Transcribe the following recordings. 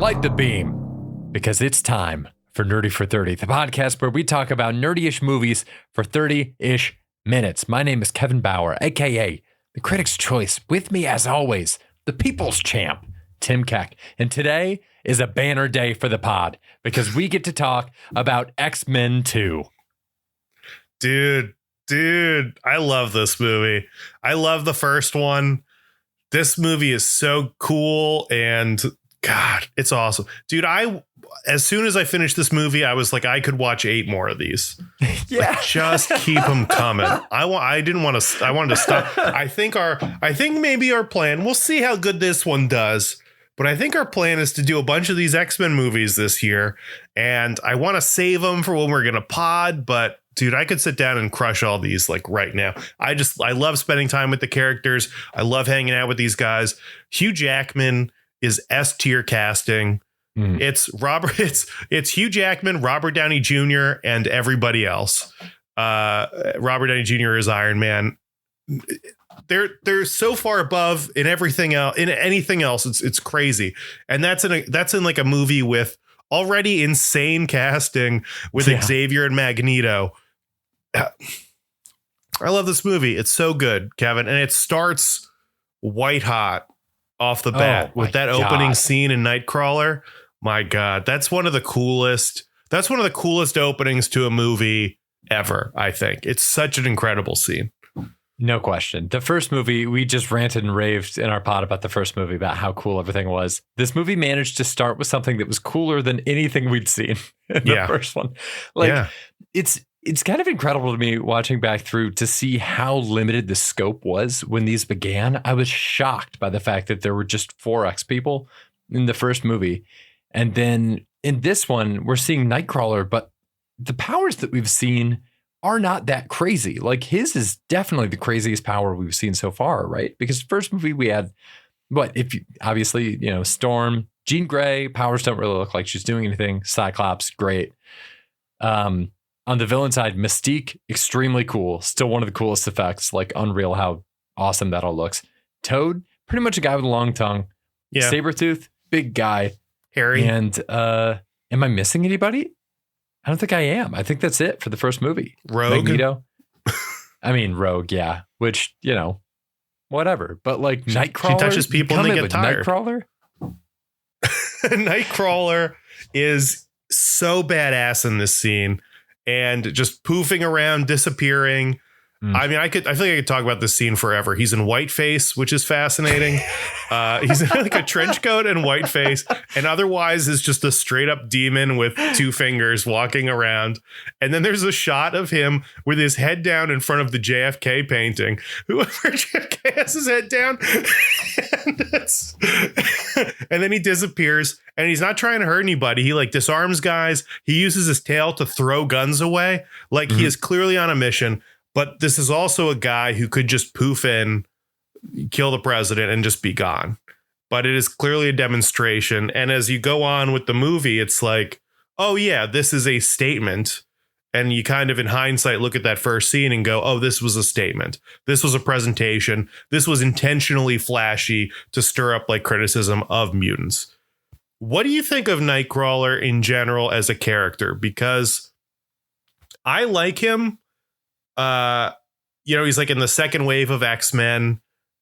Light the beam, because it's time for Nerdy for 30, the podcast where we talk about nerdy-ish movies for 30-ish minutes. My name is Kevin Bauer, aka the Critic's Choice. With me, as always, the People's Champ, Tim Keck. And today is a banner day for the pod because we get to talk about X-Men 2. Dude, I love this movie. I love the first one. This movie is so cool and God, it's awesome. Dude, as soon as I finished this movie, I was like, I could watch 8 more of these. Yeah. Like, just keep them coming. I wanted to stop. I think maybe our plan, we'll see how good this one does. But I think our plan is to do a bunch of these X-Men movies this year. And I want to save them for when we're going to pod. But dude, I could sit down and crush all these like right now. I love spending time with the characters. I love hanging out with these guys. Hugh Jackman is S tier casting. It's Hugh Jackman, Robert Downey Jr. and everybody else. Robert Downey Jr. is Iron Man. They're so far above in everything else, in anything else. It's crazy. And that's in like a movie with already insane casting with Xavier and Magneto. I love this movie. It's so good, Kevin. And it starts white hot off the bat with that opening scene in Nightcrawler. My God, that's one of the coolest openings to a movie ever. I think it's such an incredible scene. No question. The first movie, we just ranted and raved in our pod about the first movie, about how cool everything was. This movie managed to start with something that was cooler than anything we'd seen in the first one. It's kind of incredible to me watching back through to see how limited the scope was when these began. I was shocked by the fact that there were just 4 X people in the first movie. And then in this one, we're seeing Nightcrawler, but the powers that we've seen are not that crazy. Like his is definitely the craziest power we've seen so far, right? Because first movie we had, obviously, Storm, Jean Grey, powers don't really look like she's doing anything. Cyclops, great. On the villain side, Mystique, extremely cool. Still one of the coolest effects, like unreal how awesome that all looks. Toad, pretty much a guy with a long tongue. Yeah. Sabretooth, big guy. Harry. And am I missing anybody? I don't think I am. I think that's it for the first movie. Rogue. Magneto. I mean, Rogue, yeah. Which, whatever. But like Nightcrawler. She touches people and they get tired. Nightcrawler? Nightcrawler is so badass in this scene and just poofing around, disappearing. I mean, I feel like I could talk about this scene forever. He's in whiteface, which is fascinating. He's in like a trench coat and whiteface, and otherwise is just a straight up demon with 2 fingers walking around. And then there's a shot of him with his head down in front of the JFK painting. Whoever JFK has his head down, and then he disappears. And he's not trying to hurt anybody. He like disarms guys. He uses his tail to throw guns away. Like he is clearly on a mission. But this is also a guy who could just poof in, kill the president and just be gone. But it is clearly a demonstration. And as you go on with the movie, it's like, oh, yeah, this is a statement. And you kind of in hindsight look at that first scene and go, oh, this was a statement. This was a presentation. This was intentionally flashy to stir up like criticism of mutants. What do you think of Nightcrawler in general as a character? Because I like him. He's like in the second wave of X-Men.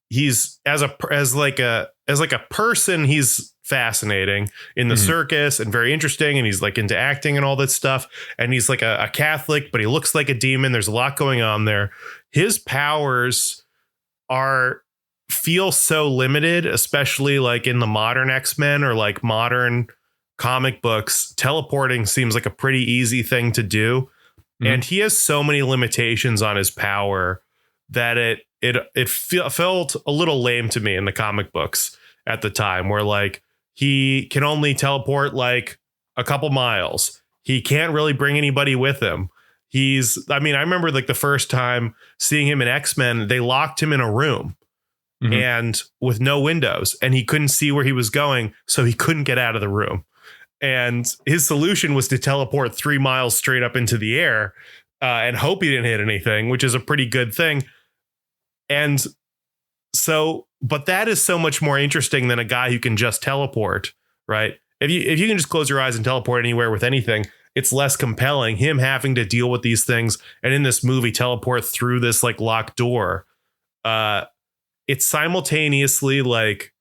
He's as a person, he's fascinating in the circus and very interesting. And he's like into acting and all that stuff. And he's like a Catholic, but he looks like a demon. There's a lot going on there. His powers feel so limited, especially like in the modern X-Men or like modern comic books. Teleporting seems like a pretty easy thing to do. And he has so many limitations on his power that it felt a little lame to me in the comic books at the time, where like he can only teleport like a couple miles. He can't really bring anybody with him. I remember like the first time seeing him in X-Men, they locked him in a room and with no windows, and he couldn't see where he was going. So he couldn't get out of the room. And his solution was to teleport 3 miles straight up into the air and hope he didn't hit anything, which is a pretty good thing. And so, but that is so much more interesting than a guy who can just teleport, right? if you can just close your eyes and teleport anywhere with anything, it's less compelling. Him having to deal with these things, and in this movie, teleport through this like locked door. It's simultaneously like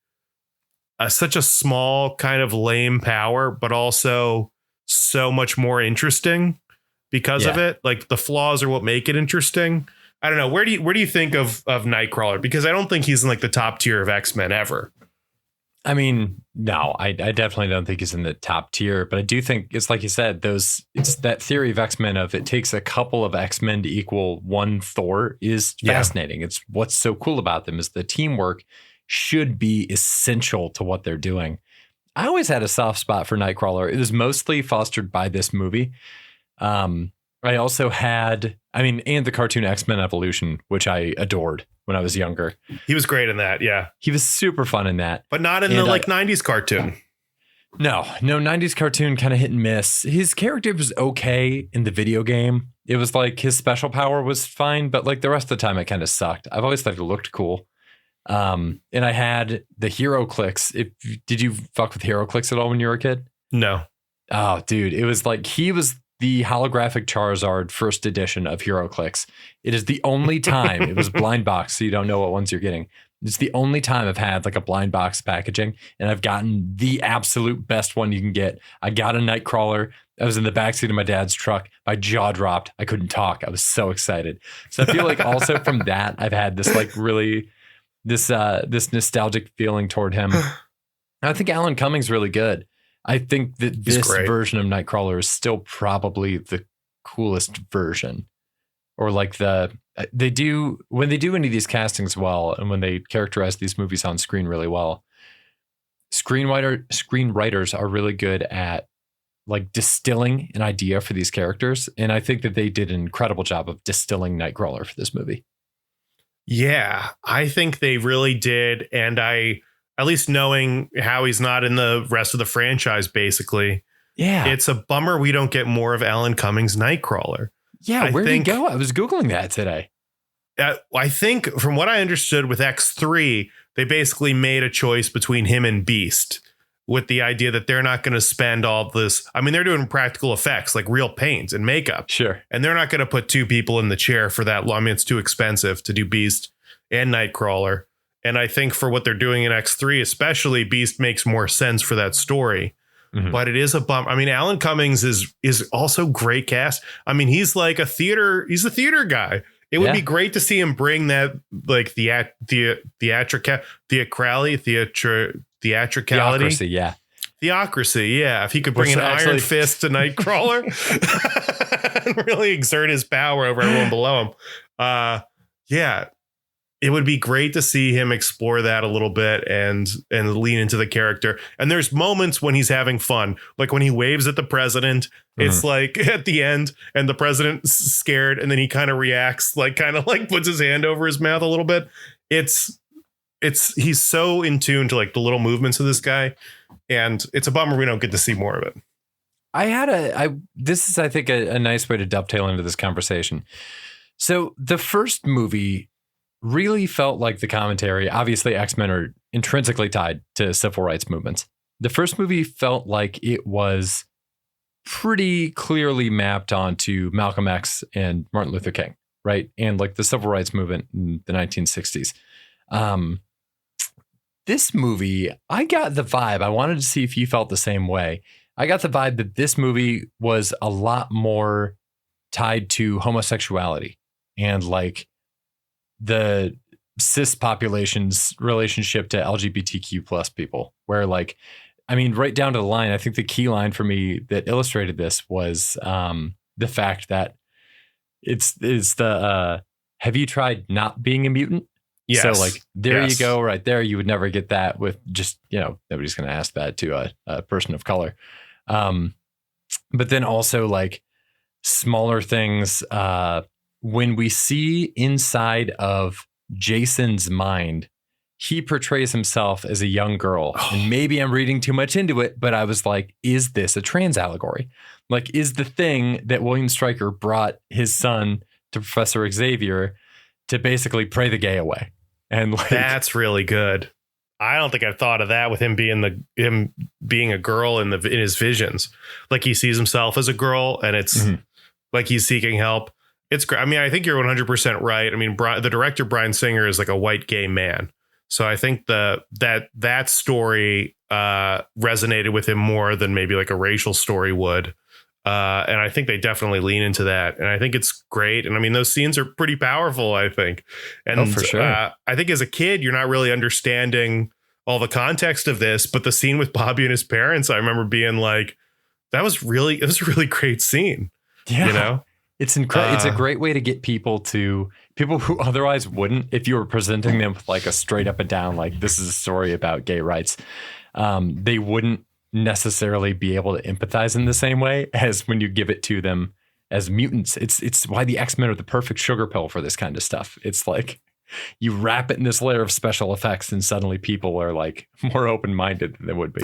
such a small kind of lame power, but also so much more interesting because of it. Like the flaws are what make it interesting. I don't know. Where do you think of Nightcrawler? Because I don't think he's in like the top tier of X-Men ever. I mean, no, I definitely don't think he's in the top tier, but I do think it's like you said, it's that theory of X-Men of it takes a couple of X-Men to equal one Thor is fascinating. It's what's so cool about them is the teamwork should be essential to what they're doing. I always had a soft spot for Nightcrawler. It was mostly fostered by this movie. I also had, and the cartoon X-Men Evolution, which I adored when I was younger. He was great in that. Yeah. He was super fun in that. But not in the 90s cartoon. No, 90s cartoon kind of hit and miss. His character was okay in the video game. It was like his special power was fine, but like the rest of the time it kind of sucked. I've always thought it looked cool. And I had the Hero Clicks. Did you fuck with Hero Clicks at all when you were a kid? No. Oh, dude. It was like he was the holographic Charizard first edition of Hero Clicks. It is the only time it was blind box, so you don't know what ones you're getting. It's the only time I've had like a blind box packaging, and I've gotten the absolute best one you can get. I got a Nightcrawler. I was in the backseat of my dad's truck. My jaw dropped. I couldn't talk. I was so excited. So I feel like also from that, I've had this like really this nostalgic feeling toward him. I think Alan Cumming's really good. I think that this version of Nightcrawler is still probably the coolest version. Or like when they do any of these castings well, and when they characterize these movies on screen really well, screenwriters are really good at like distilling an idea for these characters. And I think that they did an incredible job of distilling Nightcrawler for this movie. Yeah, I think they really did. And at least knowing how he's not in the rest of the franchise, basically. Yeah. It's a bummer we don't get more of Alan Cumming's Nightcrawler. Yeah, where'd he go? I was Googling that today. I think from what I understood with X3, they basically made a choice between him and Beast with the idea that they're not going to spend all this. I mean, they're doing practical effects like real paint and makeup. Sure. And they're not going to put two people in the chair for that long. I mean, it's too expensive to do Beast and Nightcrawler. And I think for what they're doing in X3, especially, Beast makes more sense for that story. Mm-hmm. But it is a bump. I mean, Alan Cummings is also great cast. I mean, he's like a theater guy. It would be great to see him bring that like theatricality. Theocracy, yeah. Theocracy, yeah. If he could bring an Iron Fist to Nightcrawler and really exert his power over everyone below him. Yeah. It would be great to see him explore that a little bit and lean into the character. And there's moments when he's having fun, like when he waves at the president. Mm-hmm. It's like at the end and the president's scared. And then he kind of reacts, like kind of like puts his hand over his mouth a little bit. He's so in tune to like the little movements of this guy. And it's a bummer we don't get to see more of it. This is, I think, a nice way to dovetail into this conversation. So the first movie really felt like the commentary. Obviously, X-Men are intrinsically tied to civil rights movements. The first movie felt like it was pretty clearly mapped onto Malcolm X and Martin Luther King, right? And like the civil rights movement in the 1960s. This movie, I got the vibe. I wanted to see if you felt the same way. I got the vibe that this movie was a lot more tied to homosexuality and like the cis population's relationship to LGBTQ plus people, where like, I mean, right down to the line, I think the key line for me that illustrated this was the fact that it's the, have you tried not being a mutant? Yes. So like, there you go right there. You would never get that with just, nobody's going to ask that to a person of color. But then also like smaller things, when we see inside of Jason's mind, he portrays himself as a young girl. And maybe I'm reading too much into it, but I was like, is this a trans allegory? Like, is the thing that William Stryker brought his son to Professor Xavier to basically pray the gay away? And like, that's really good. I don't think I've thought of that with him being a girl in his visions. Like he sees himself as a girl, and it's like he's seeking help. It's great. I mean, I think you're 100% right. I mean, the director Bryan Singer is like a white gay man, so I think that story resonated with him more than maybe like a racial story would. And I think they definitely lean into that. And I think it's great. And I mean, those scenes are pretty powerful, I think. And for sure. I think as a kid, you're not really understanding all the context of this. But the scene with Bobby and his parents, I remember being like, it was a really great scene. Yeah. You know, it's incredible. It's a great way to get people who otherwise wouldn't, if you were presenting them with like a straight up and down, like this is a story about gay rights. They wouldn't necessarily be able to empathize in the same way as when you give it to them as mutants. It's why the X-Men are the perfect sugar pill for this kind of stuff. It's like you wrap it in this layer of special effects and suddenly people are like more open-minded than they would be.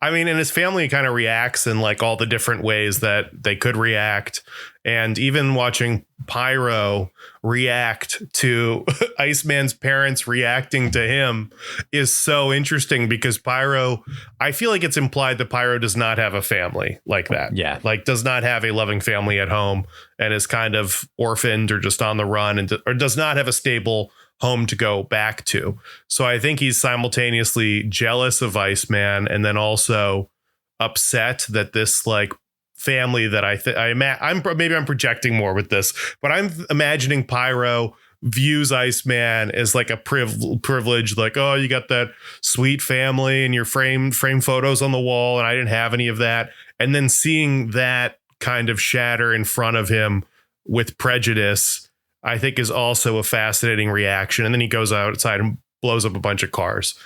I mean, and his family kind of reacts in like all the different ways that they could react. And even watching Pyro react to Iceman's parents reacting to him is so interesting because Pyro, I feel like it's implied that Pyro does not have a family like that. Yeah. Like does not have a loving family at home and is kind of orphaned or just on the run or does not have a stable home to go back to. So I think he's simultaneously jealous of Iceman and then also upset that this like family that I'm projecting more with this, but I'm imagining Pyro views Iceman as like a privilege, like, oh, you got that sweet family and your frame photos on the wall, and I didn't have any of that. And then seeing that kind of shatter in front of him with prejudice, I think is also a fascinating reaction. And then he goes outside and blows up a bunch of cars.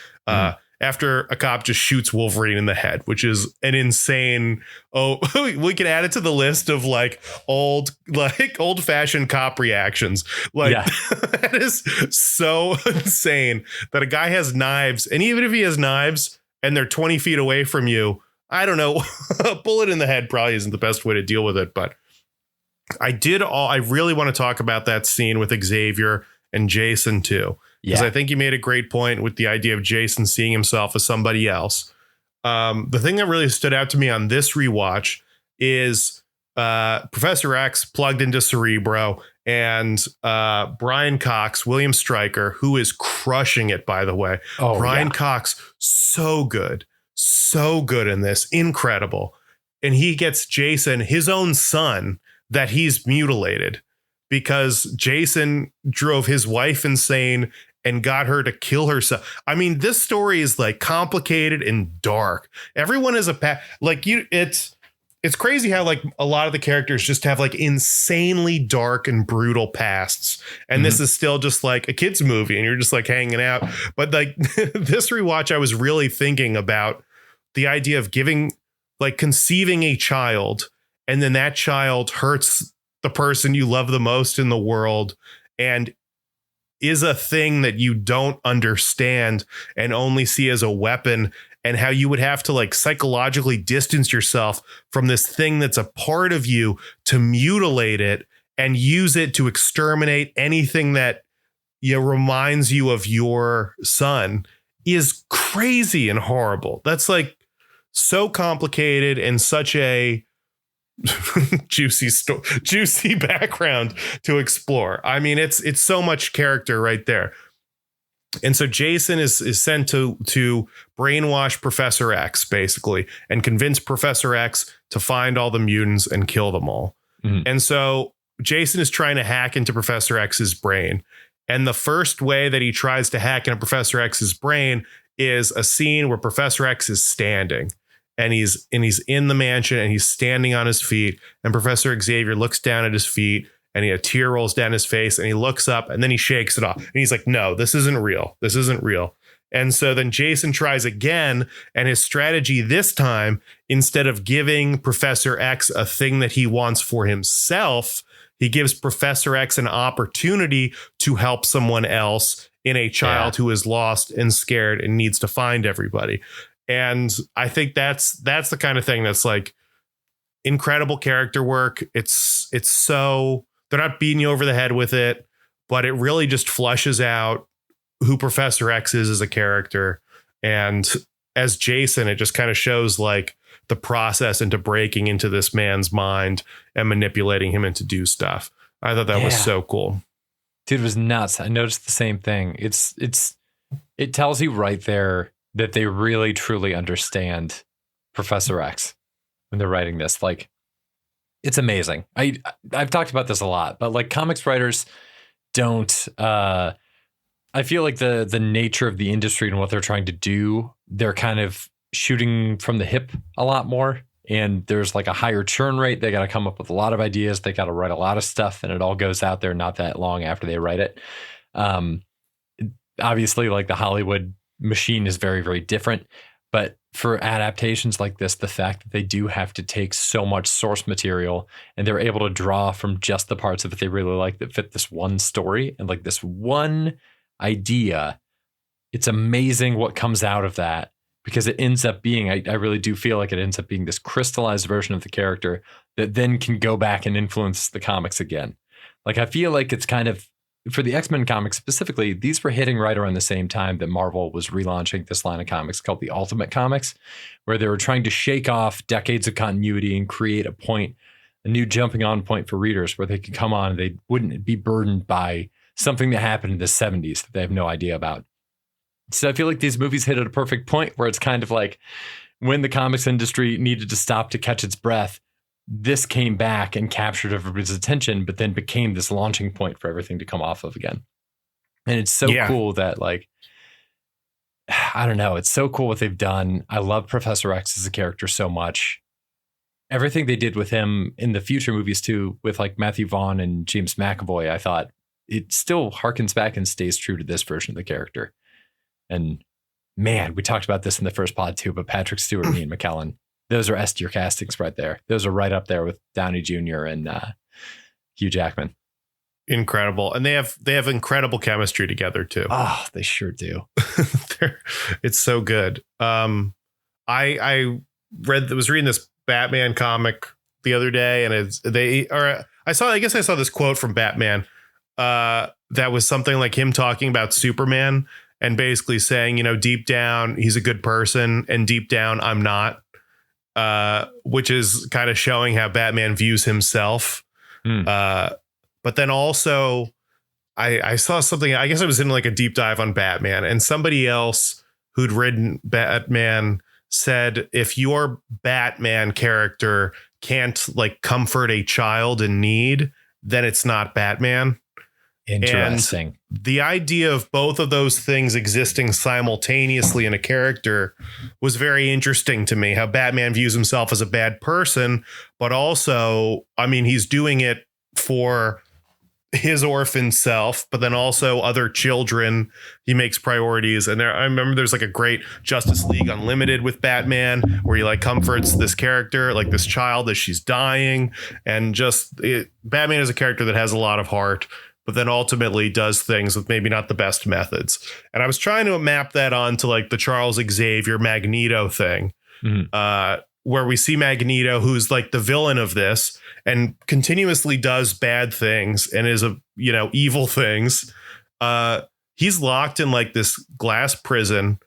After a cop just shoots Wolverine in the head, which is an insane. Oh, we can add it to the list of like old fashioned cop reactions. Like that is so insane that a guy has knives. And even if he has knives and they're 20 feet away from you, I don't know, a bullet in the head probably isn't the best way to deal with it. But I really want to talk about that scene with Xavier and Jason too. Because I think you made a great point with the idea of Jason seeing himself as somebody else. The thing that really stood out to me on this rewatch is Professor X plugged into Cerebro and Brian Cox, William Stryker, who is crushing it, by the way. Brian Cox, so good in this. Incredible. And he gets Jason, his own son, that he's mutilated because Jason drove his wife insane and got her to kill herself. I mean, this story is like complicated and dark. Everyone is it's crazy how like a lot of the characters just have like insanely dark and brutal pasts. And this is still just like a kid's movie and you're just like hanging out. But like this rewatch, I was really thinking about the idea of conceiving a child and then that child hurts the person you love the most in the world and is a thing that you don't understand and only see as a weapon, and how you would have to like psychologically distance yourself from this thing that's a part of you to mutilate it and use it to exterminate anything that reminds you of your son is crazy and horrible. That's so complicated and such a juicy background to explore. I mean, it's so much character right there. And so Jason is sent to brainwash Professor X, basically, and convince Professor X to find all the mutants and kill them all. And so Jason is trying to hack into Professor X's brain. And the first way that he tries to hack into Professor X's brain is a scene where Professor X is standing. And he's in the mansion and he's standing on his feet. And Professor Xavier looks down at his feet and a tear rolls down his face and he looks up and then he shakes it off. And he's like, no, this isn't real. This isn't real. And so then Jason tries again. And his strategy this time, instead of giving Professor X a thing that he wants for himself, he gives Professor X an opportunity to help someone else in a child who is lost and scared and needs to find everybody. And I think that's the kind of thing that's like incredible character work. It's so they're not beating you over the head with it, but it really just flushes out who Professor X is as a character. And as Jason, it just kind of shows like the process into breaking into this man's mind and manipulating him into do stuff. I thought that was so cool. Dude, it was nuts. I noticed the same thing. It tells you right there that they really truly understand Professor X when they're writing this. Like, it's amazing. I've talked about this a lot, but like comics writers don't. I feel like the nature of the industry and what they're trying to do, they're kind of shooting from the hip a lot more. And there's like a higher churn rate. They got to come up with a lot of ideas. They got to write a lot of stuff, and it all goes out there not that long after they write it. Obviously, like the Hollywood machine is very, very different. But for adaptations like this, the fact that they do have to take so much source material and they're able to draw from just the parts of it they really like that fit this one story and like this one idea, it's amazing what comes out of that, because it ends up being, I really do feel like it ends up being this crystallized version of the character that then can go back and influence the comics again. Like, I feel like it's kind of, for the X-Men comics specifically, these were hitting right around the same time that Marvel was relaunching this line of comics called the Ultimate Comics, where they were trying to shake off decades of continuity and create a new jumping on point for readers where they could come on and they wouldn't be burdened by something that happened in the 70s that they have no idea about. So I feel like these movies hit at a perfect point where it's kind of like when the comics industry needed to stop to catch its breath, this came back and captured everybody's attention, but then became this launching point for everything to come off of again. And it's so cool that, like, I don't know, it's so cool what they've done. I love Professor X as a character so much. Everything they did with him in the future movies too, with like Matthew Vaughn and James McAvoy, I thought it still harkens back and stays true to this version of the character. And man, we talked about this in the first pod too, but Patrick Stewart and Ian McKellen, those are S-tier castings right there. Those are right up there with Downey Jr. and Hugh Jackman. Incredible. And they have incredible chemistry together too. Oh, they sure do. It's so good. I was reading this Batman comic the other day, and I guess I saw this quote from Batman that was something like him talking about Superman and basically saying, you know, deep down he's a good person and deep down I'm not, which is kind of showing how Batman views himself. But then also I saw something, I guess I was in like a deep dive on Batman, and somebody else who'd written Batman said, if your Batman character can't like comfort a child in need, then it's not Batman. Interesting. And the idea of both of those things existing simultaneously in a character was very interesting to me. How Batman views himself as a bad person, but also, I mean, he's doing it for his orphan self, but then also other children he makes priorities. And I remember there's like a great Justice League Unlimited with Batman where he like comforts this character, like this child as she's dying. And Batman is a character that has a lot of heart, but then ultimately does things with maybe not the best methods. And I was trying to map that onto like the Charles Xavier Magneto thing, where we see Magneto, who's like the villain of this and continuously does bad things and is evil things. He's locked in like this glass prison,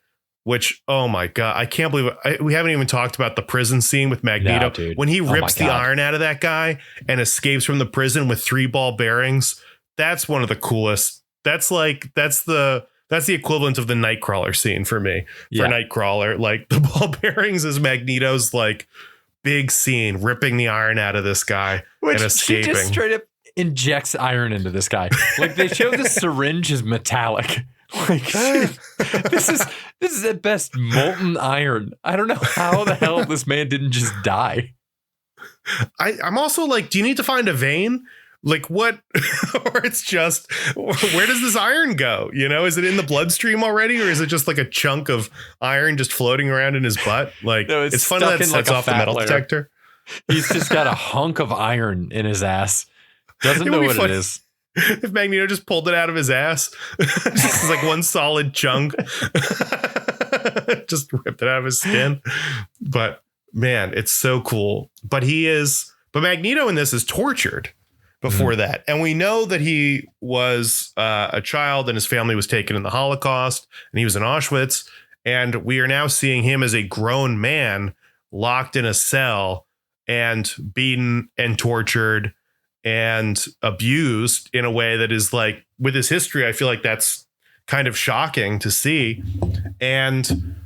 which, oh my God, I can't believe it. We haven't even talked about the prison scene with Magneto. No, when he rips the iron out of that guy and escapes from the prison with 3 ball bearings. That's one of the coolest. That's the equivalent of the Nightcrawler scene for me. For Nightcrawler, like the ball bearings is Magneto's like big scene, ripping the iron out of this guy and escaping. She just straight up injects iron into this guy. Like they show the syringe is metallic. Like this is at best molten iron. I don't know how the hell this man didn't just die. I'm also like, do you need to find a vein? Like what? Or it's just, where does this iron go? You know, is it in the bloodstream already? Or is it just like a chunk of iron just floating around in his butt? Like, no, it's funny that sets like off the metal detector. He's just got a hunk of iron in his ass. Doesn't know what it is. If Magneto just pulled it out of his ass, just like one solid chunk, just ripped it out of his skin. But man, it's so cool. But Magneto in this is tortured. before that. And we know that he was a child and his family was taken in the Holocaust and he was in Auschwitz. And we are now seeing him as a grown man locked in a cell and beaten and tortured and abused in a way that is like, with his history, I feel like that's kind of shocking to see. And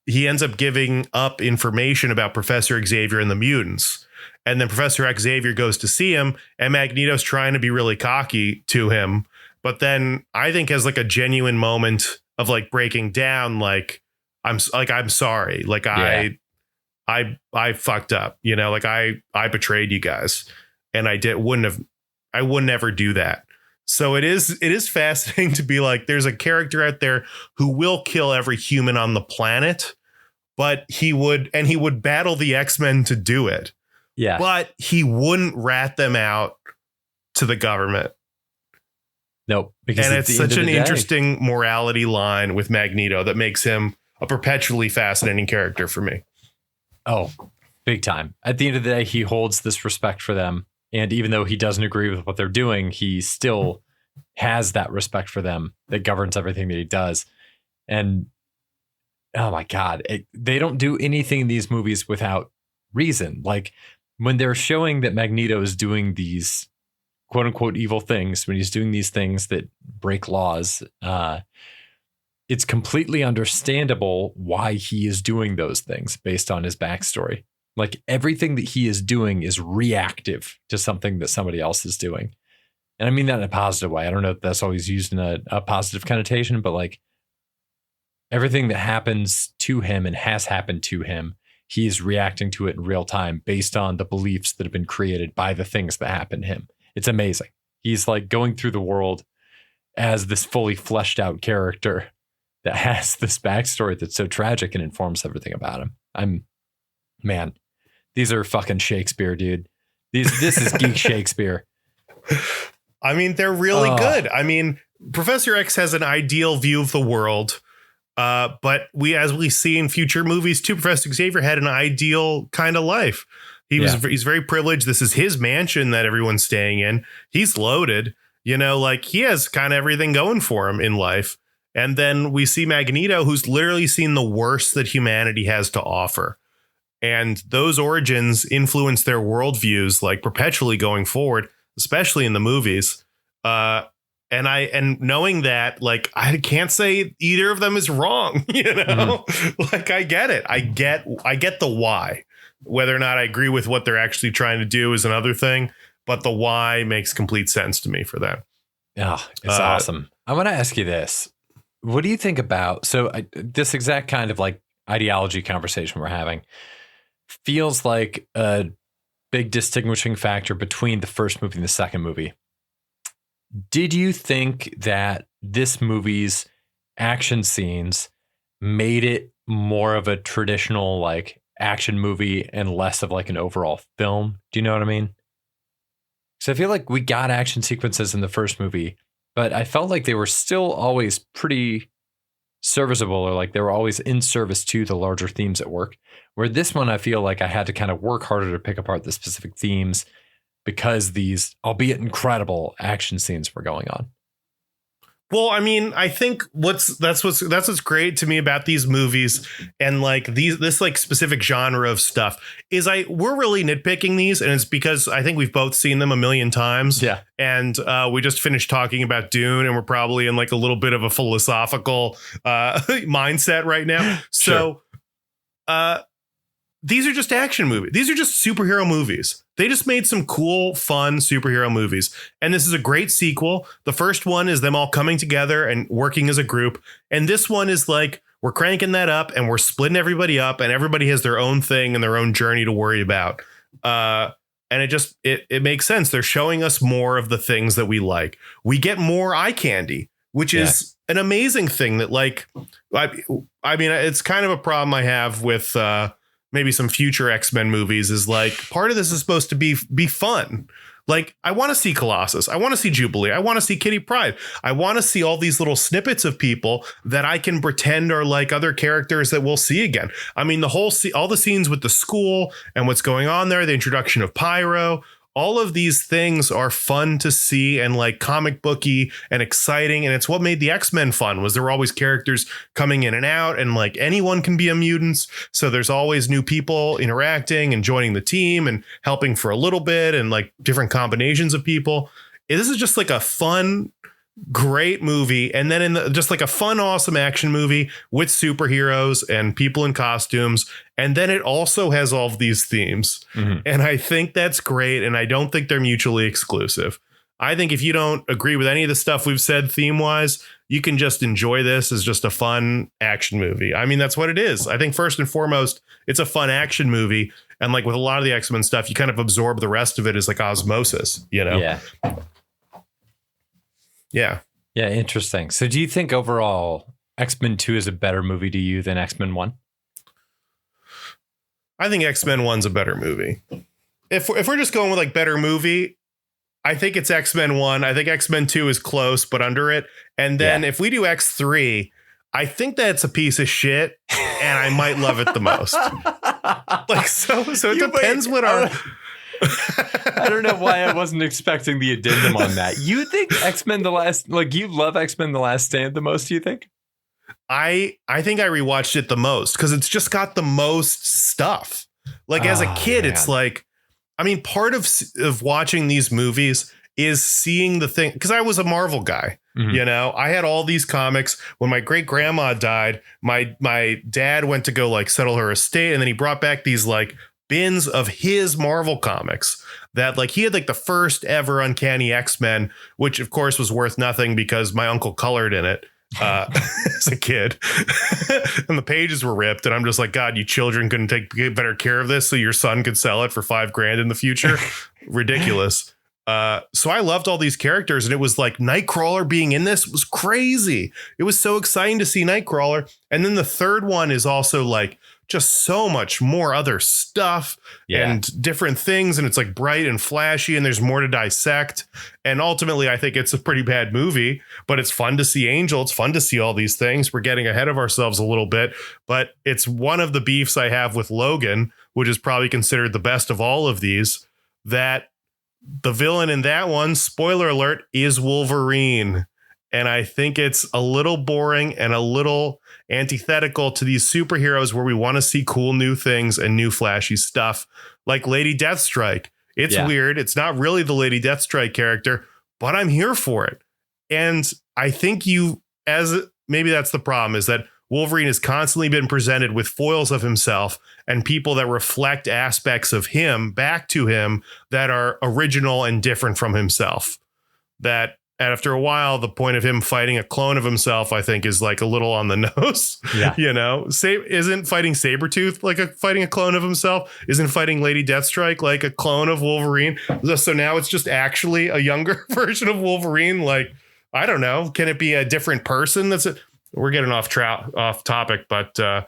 he ends up giving up information about Professor Xavier and the mutants. And then Professor Xavier goes to see him, and Magneto's trying to be really cocky to him. But then I think has like a genuine moment of like breaking down, like, I'm sorry. Like, yeah. I fucked up, you know, like I betrayed you guys, and I wouldn't ever do that. So it is fascinating to be like, there's a character out there who will kill every human on the planet, but he would battle the X-Men to do it. Yeah. But he wouldn't rat them out to the government. Nope. Because and it's such an interesting morality line with Magneto that makes him a perpetually fascinating character for me. Oh, big time. At the end of the day, he holds this respect for them. And even though he doesn't agree with what they're doing, he still has that respect for them that governs everything that he does. And oh my God, they don't do anything in these movies without reason. Like when they're showing that Magneto is doing these quote unquote evil things, when he's doing these things that break laws, it's completely understandable why he is doing those things based on his backstory. Like everything that he is doing is reactive to something that somebody else is doing. And I mean that in a positive way. I don't know if that's always used in a positive connotation, but like everything that happens to him and has happened to him, he is reacting to it in real time based on the beliefs that have been created by the things that happen to him. It's amazing. He's like going through the world as this fully fleshed out character that has this backstory that's so tragic and informs everything about him. Man, these are fucking Shakespeare, dude. This is geek Shakespeare. I mean, they're really good. I mean, Professor X has an ideal view of the world. But as we see in future movies too, Professor Xavier had an ideal kind of life. He's very privileged. This is his mansion that everyone's staying in. He's loaded, you know, like he has kind of everything going for him in life. And then we see Magneto, who's literally seen the worst that humanity has to offer. And those origins influence their worldviews like perpetually going forward, especially in the movies. And knowing that, like, I can't say either of them is wrong, you know, like I get it. I get the why. Whether or not I agree with what they're actually trying to do is another thing. But the why makes complete sense to me for that. Yeah, it's awesome. I want to ask you this. What do you think about this exact kind of like ideology conversation we're having feels like a big distinguishing factor between the first movie and the second movie. Did you think that this movie's action scenes made it more of a traditional like action movie and less of like an overall film? Do you know what I mean? So I feel like we got action sequences in the first movie, but I felt like they were still always pretty serviceable, or like they were always in service to the larger themes at work. Where this one, I feel like I had to kind of work harder to pick apart the specific themes because these, albeit incredible, action scenes were going on. Well, I mean, I think that's what's great to me about these movies and like this like specific genre of stuff is we're really nitpicking these, and it's because I think we've both seen them a million times. Yeah. And we just finished talking about Dune, and we're probably in like a little bit of a philosophical mindset right now. So these are just action movies. These are just superhero movies. They just made some cool, fun superhero movies. And this is a great sequel. The first one is them all coming together and working as a group. And this one is like, we're cranking that up and we're splitting everybody up, and everybody has their own thing and their own journey to worry about. And it makes sense. They're showing us more of the things that we like. We get more eye candy, which is an amazing thing that like, I mean, it's kind of a problem I have with, maybe some future X-Men movies is like part of this is supposed to be fun. Like I want to see Colossus. I want to see Jubilee. I want to see Kitty Pryde. I want to see all these little snippets of people that I can pretend are like other characters that we'll see again. I mean, all the scenes with the school and what's going on there, the introduction of Pyro, all of these things are fun to see and like comic booky and exciting. And it's what made the X-Men fun, was there were always characters coming in and out, and like anyone can be a mutant. So there's always new people interacting and joining the team and helping for a little bit, and like different combinations of people. This is just like a fun, great movie. And then just like a fun, awesome action movie with superheroes and people in costumes. And then it also has all of these themes. Mm-hmm. And I think that's great. And I don't think they're mutually exclusive. I think if you don't agree with any of the stuff we've said theme wise, you can just enjoy this as just a fun action movie. I mean, that's what it is. I think first and foremost, it's a fun action movie. And like with a lot of the X-Men stuff, you kind of absorb the rest of it as like osmosis, you know? Yeah. Yeah. Yeah. Interesting. So do you think overall X-Men 2 is a better movie to you than X-Men 1? I think X-Men 1's a better movie. If we're just going with like better movie, I think it's X-Men 1. I think X-Men 2 is close, but under it. And then if we do X3, I think that's a piece of shit and I might love it the most. Like, so it depends what our... I don't know why I wasn't expecting the addendum on that. You think X-Men The Last, like you love X-Men The Last Stand the most, do you think? I think I rewatched it the most because it's just got the most stuff. Like as a kid, it's like, I mean, part of watching these movies is seeing the thing, because I was a Marvel guy. Mm-hmm. You know, I had all these comics. When my great grandma died, my dad went to go like settle her estate, and then he brought back these like bins of his Marvel comics that like he had like the first ever Uncanny X-Men, which of course was worth nothing because my uncle colored in it as a kid. And the pages were ripped. And I'm just like, God, you children couldn't take better care of this so your son could sell it for $5,000 in the future. Ridiculous. So I loved all these characters, and it was like Nightcrawler being in this was crazy. It was so exciting to see Nightcrawler. And then the third one is also like just so much more other stuff and different things. And it's like bright and flashy, and there's more to dissect. And ultimately, I think it's a pretty bad movie, but it's fun to see Angel. It's fun to see all these things. We're getting ahead of ourselves a little bit, but it's one of the beefs I have with Logan, which is probably considered the best of all of these, that the villain in that one, spoiler alert, is Wolverine. And I think it's a little boring and a little antithetical to these superheroes where we want to see cool new things and new flashy stuff like Lady Deathstrike. It's weird. It's not really the Lady Deathstrike character, but I'm here for it. And I think maybe that's the problem, is that Wolverine has constantly been presented with foils of himself and people that reflect aspects of him back to him that are original and different from himself. That after a while, the point of him fighting a clone of himself, I think, is like a little on the nose. Yeah. You know, isn't fighting Sabretooth like fighting a clone of himself? Isn't fighting Lady Deathstrike like a clone of Wolverine? So now it's just actually a younger version of Wolverine. Like, I don't know. Can it be a different person? We're getting off topic, but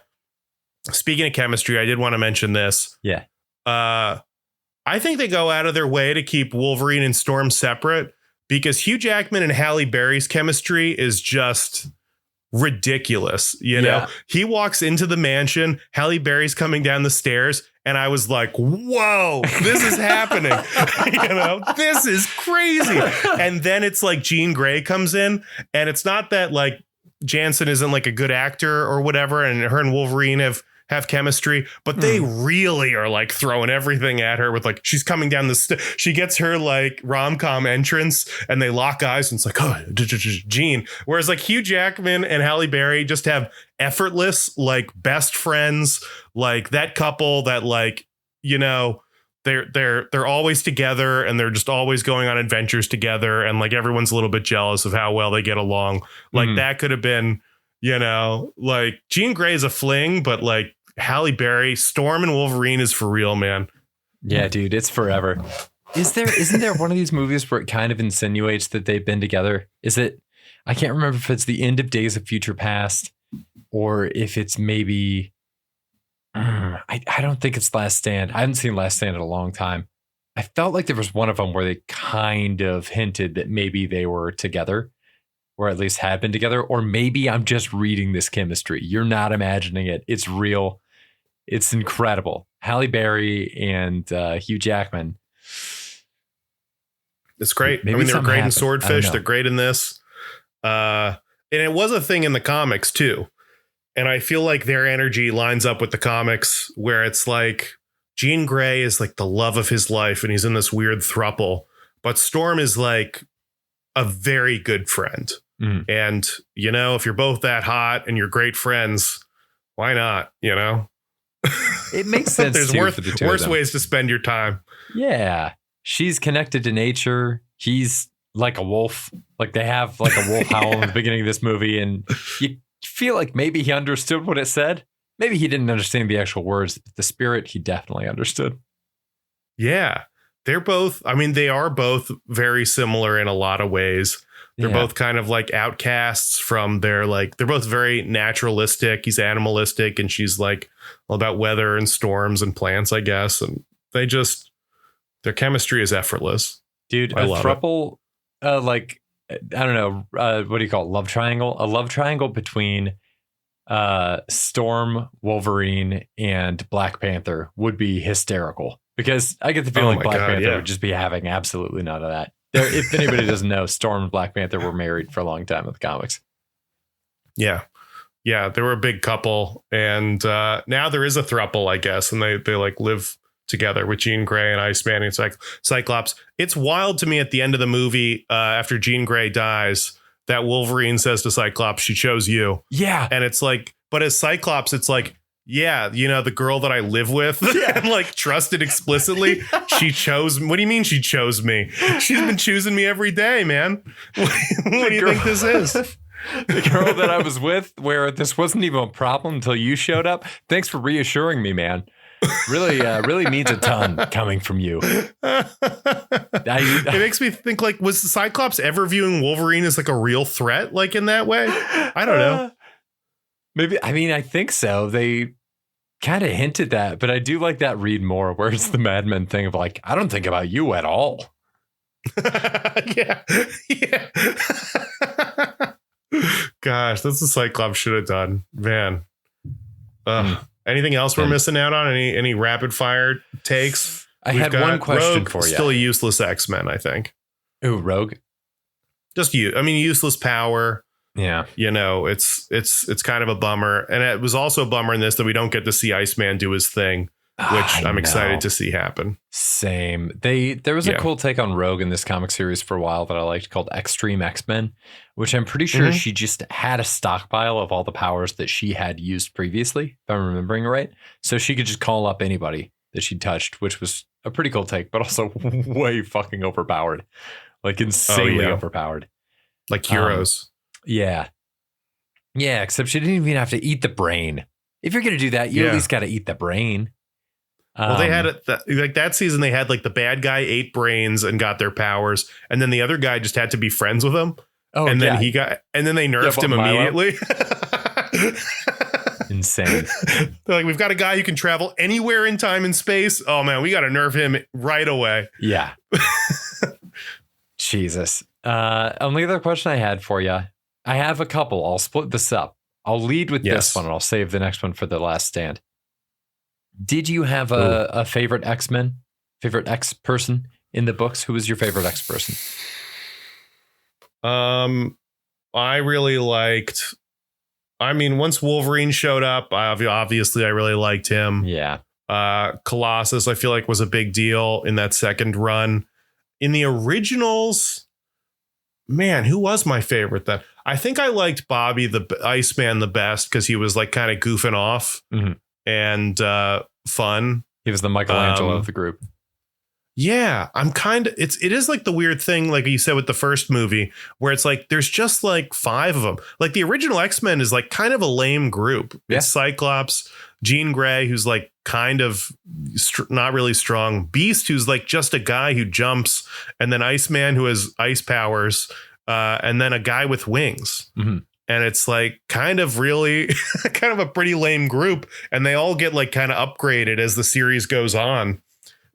speaking of chemistry, I did want to mention this. Yeah. I think they go out of their way to keep Wolverine and Storm separate, because Hugh Jackman and Halle Berry's chemistry is just ridiculous. You know, he walks into the mansion, Halle Berry's coming down the stairs, and I was like, whoa, this is happening. You know, this is crazy. And then it's like Jean Grey comes in, and it's not that like Jansen isn't like a good actor or whatever, and her and Wolverine have chemistry, but they really are like throwing everything at her with like, she's coming down she gets her like rom-com entrance and they lock eyes and it's like, oh, Jean. Whereas like Hugh Jackman and Halle Berry just have effortless, like best friends, like that couple that like, you know, they're always together and they're just always going on adventures together. And like, everyone's a little bit jealous of how well they get along. Like that could have been, you know, like Jean Grey is a fling, but like Halle Berry, Storm and Wolverine is for real, man. Yeah, dude, it's forever. Isn't there one of these movies where it kind of insinuates that they've been together? Is it, I can't remember if it's the end of Days of Future Past or if it's maybe, I don't think it's Last Stand. I haven't seen Last Stand in a long time. I felt like there was one of them where they kind of hinted that maybe they were together, or at least had been together, or maybe I'm just reading this chemistry. You're not imagining it. It's real. It's incredible. Halle Berry and Hugh Jackman. It's great. Maybe I mean, they were great in happened. Swordfish. They're great in this. And it was a thing in the comics too. And I feel like their energy lines up with the comics, where it's like Jean Grey is like the love of his life and he's in this weird throuple, but Storm is like a very good friend. Mm. And, you know, if you're both that hot and you're great friends, why not? You know, it makes sense. There's worse ways to spend your time. Yeah. She's connected to nature. He's like a wolf. Like they have like a wolf howl in the beginning of this movie. And you feel like maybe he understood what it said. Maybe he didn't understand the actual words, but the spirit he definitely understood. Yeah. They're both, I mean, they are both very similar in a lot of ways. They're both kind of like outcasts from their, like, they're both very naturalistic. He's animalistic and she's like all about weather and storms and plants, I guess. And they just, their chemistry is effortless. Dude, a throuple, like, I don't know, what do you call it? Love triangle? A love triangle between Storm, Wolverine, and Black Panther would be hysterical. Because I get the feeling Black Panther would just be having absolutely none of that. If anybody doesn't know, Storm and Black Panther were married for a long time in the comics. Yeah. Yeah, they were a big couple. And now there is a throuple, I guess. And they like live together with Jean Grey and Iceman and Cyclops. It's wild to me at the end of the movie, after Jean Grey dies, that Wolverine says to Cyclops, she chose you. Yeah. And it's like, but as Cyclops, it's like, yeah, you know, the girl that I live with and like trusted explicitly, she chose. What do you mean she chose me? She's been choosing me every day, man. What do you think this is? The girl that I was with, where this wasn't even a problem until you showed up. Thanks for reassuring me, man. Really means a ton coming from you. It makes me think, like, was Cyclops ever viewing Wolverine as like a real threat, like in that way? I don't know. Maybe. I mean, I think so. They kind of hinted that, but I do like that read more, where it's the Mad Men thing of like, I don't think about you at all. Yeah. Gosh, that's what Cyclops should have done, man. Anything else we're missing out on? Any rapid fire takes? I had one question Rogue, for you. Still a useless X-Men, I think. Ooh, Rogue. Just you. I mean, useless power. Yeah. You know, it's kind of a bummer. And it was also a bummer in this that we don't get to see Iceman do his thing, which I'm excited to see happen. Same. There was a cool take on Rogue in this comic series for a while that I liked, called Extreme X-Men, which I'm pretty sure she just had a stockpile of all the powers that she had used previously, if I'm remembering right. So she could just call up anybody that she touched, which was a pretty cool take, but also way fucking overpowered. Like insanely overpowered. Like heroes. Yeah, except she didn't even have to eat the brain. If you're going to do that, you at least got to eat the brain. Well, they had it like that season. They had like the bad guy ate brains and got their powers, and then the other guy just had to be friends with him. Oh, and then then they nerfed him immediately. Insane. They're like, we've got a guy who can travel anywhere in time and space. Oh man, we got to nerf him right away. Yeah. Jesus. Only other question I had for you. I have a couple. I'll split this up. I'll lead with this one, and I'll save the next one for the last stand. Did you have a favorite X-Men, favorite X person in the books? Who was your favorite X person? I really liked. I mean, once Wolverine showed up, obviously I really liked him. Yeah. Colossus, I feel like, was a big deal in that second run. In the originals, man, who was my favorite then? I think I liked Bobby the Iceman the best because he was like kind of goofing off and fun. He was the Michelangelo of the group. Yeah, it is like the weird thing, like you said with the first movie, where it's like there's just like 5 of them. Like the original X-Men is like kind of a lame group. Yeah. It's Cyclops, Jean Grey, who's like kind of not really strong, Beast, who's like just a guy who jumps, and then Iceman, who has ice powers, and then a guy with wings. And it's like kind of really kind of a pretty lame group, and they all get like kind of upgraded as the series goes on.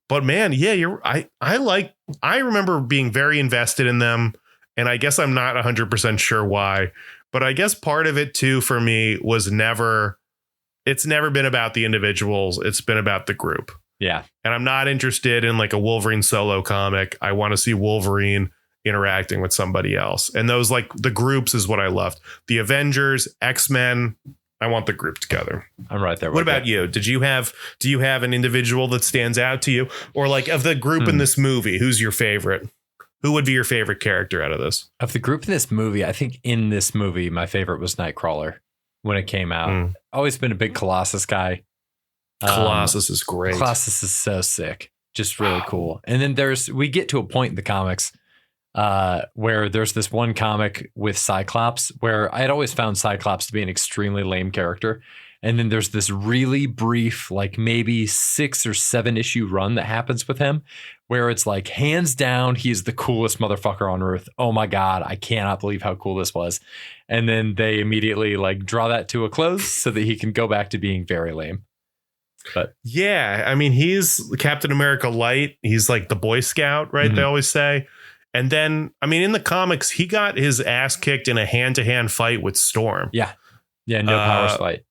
But man, yeah, I remember being very invested in them, and I guess I'm not 100% sure why, but I guess part of it too for me was it's never been about the individuals. It's been about the group. Yeah. And I'm not interested in like a Wolverine solo comic. I want to see Wolverine interacting with somebody else. And those like the groups is what I loved. The Avengers, X-Men. I want the group together. I'm right there. What about you? Do you have an individual that stands out to you? Or like of the group in this movie, who's your favorite? Who would be your favorite character out of this? Of the group in this movie, I think in this movie, my favorite was Nightcrawler when it came out. Always been a big Colossus guy. Colossus is great. Colossus is so sick. Just really cool. And then we get to a point in the comics where there's this one comic with Cyclops where I had always found Cyclops to be an extremely lame character. And then there's this really brief, like maybe 6 or 7 issue run that happens with him where it's like hands down, he's the coolest motherfucker on earth. Oh my God, I cannot believe how cool this was. And then they immediately like draw that to a close so that he can go back to being very lame. But yeah, I mean, he's Captain America light. He's like the Boy Scout, right? They always say. And then, I mean, in the comics, he got his ass kicked in a hand-to-hand fight with Storm. Yeah. Yeah, no powers fight.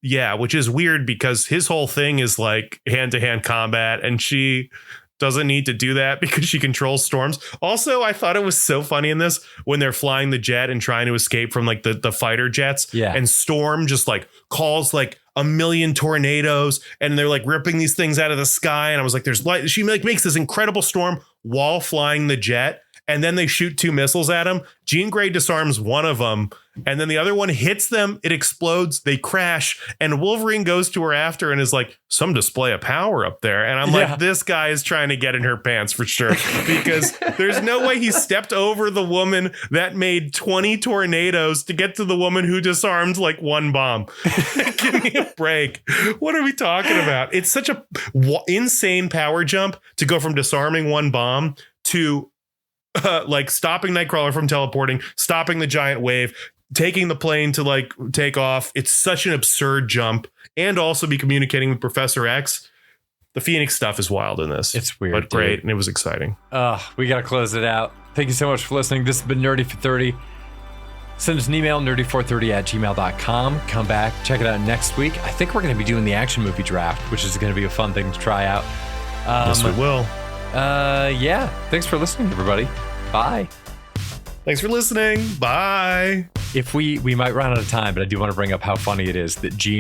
Yeah, which is weird because his whole thing is like hand-to-hand combat, and she doesn't need to do that because she controls storms. Also, I thought it was so funny in this when they're flying the jet and trying to escape from like the fighter jets. Yeah. And Storm just like calls like a million tornadoes and they're like ripping these things out of the sky. And I was like, there's light. She like makes this incredible storm while flying the jet. And then they shoot 2 missiles at him. Jean Grey disarms one of them. And then the other one hits them. It explodes. They crash. And Wolverine goes to her after and is like, some display of power up there. And I'm like, this guy is trying to get in her pants for sure. Because there's no way he stepped over the woman that made 20 tornadoes to get to the woman who disarmed like 1 bomb. Give me a break. What are we talking about? It's such a insane power jump to go from disarming 1 bomb to like stopping Nightcrawler from teleporting, stopping the giant wave, taking the plane to like take off. It's such an absurd jump, and also be communicating with Professor X. The Phoenix stuff is wild in this. It's weird, but great, and it was exciting. We got to close it out. Thank you so much for listening. This has been Nerdy for 30. Send us an email, nerdy430@gmail.com. Come back, check it out next week. I think we're going to be doing the action movie draft, which is going to be a fun thing to try out. Yes, we will. Yeah. Thanks for listening, everybody. Bye. Thanks for listening. Bye. If we might run out of time, but I do want to bring up how funny it is that Gene